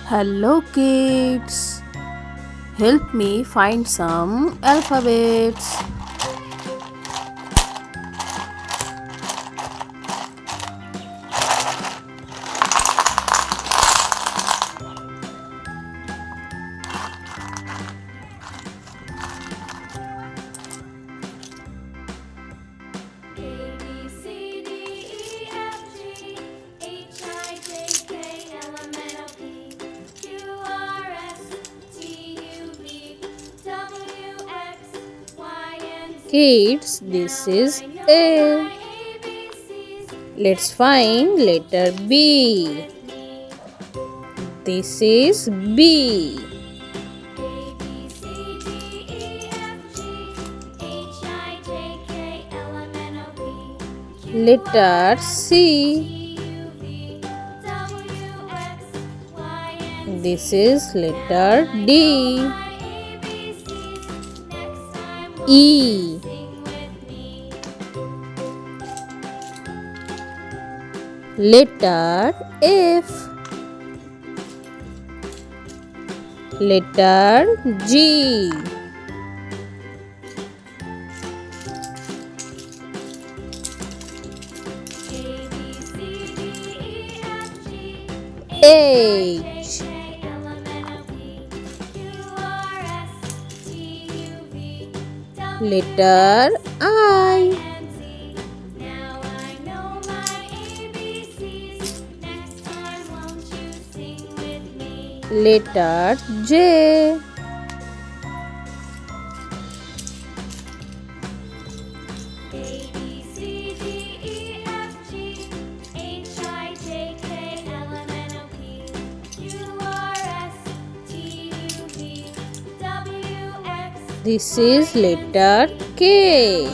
Hello kids, help me find some alphabets. Kids, this is A. Let's find letter B. This is B. Letter C. This is letter D. E. Letter F. Letter G. H. Letter I. Letter J. This is letter K.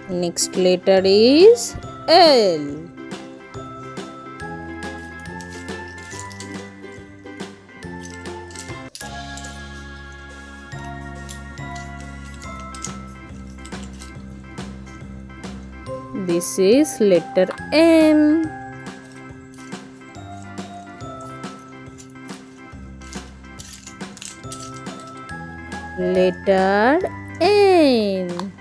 Next letter is L. This is letter M. Letter N.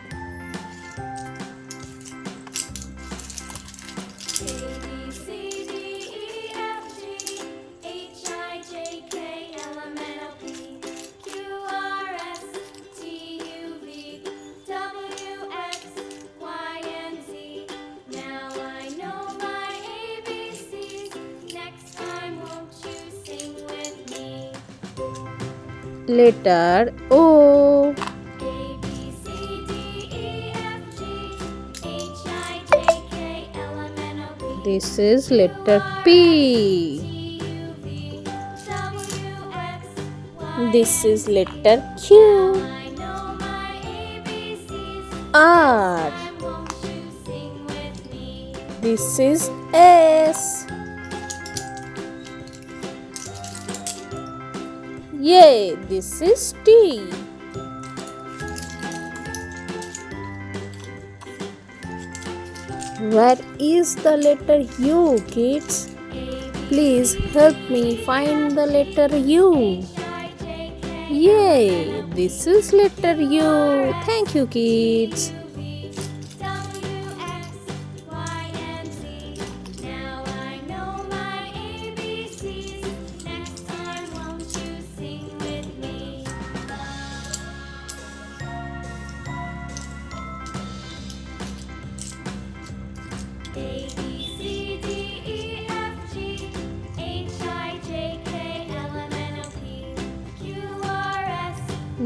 Letter O. This is letter P. This is letter Q. R. This is S. Yay, this is T. Where is the letter U, kids? Please help me find the letter U. Yay, this is letter U. Thank you, kids.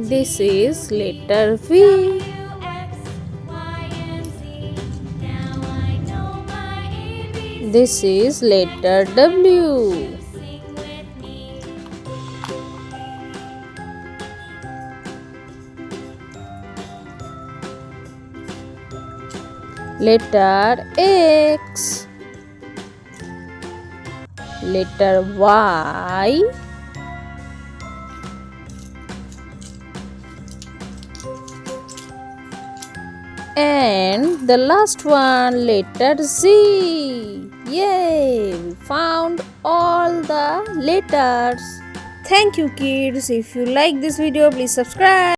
This is letter V. This is letter W. Letter X. Letter Y. And the last one, letter Z. Yay! We found all the letters. Thank you, kids. If you like this video, please subscribe.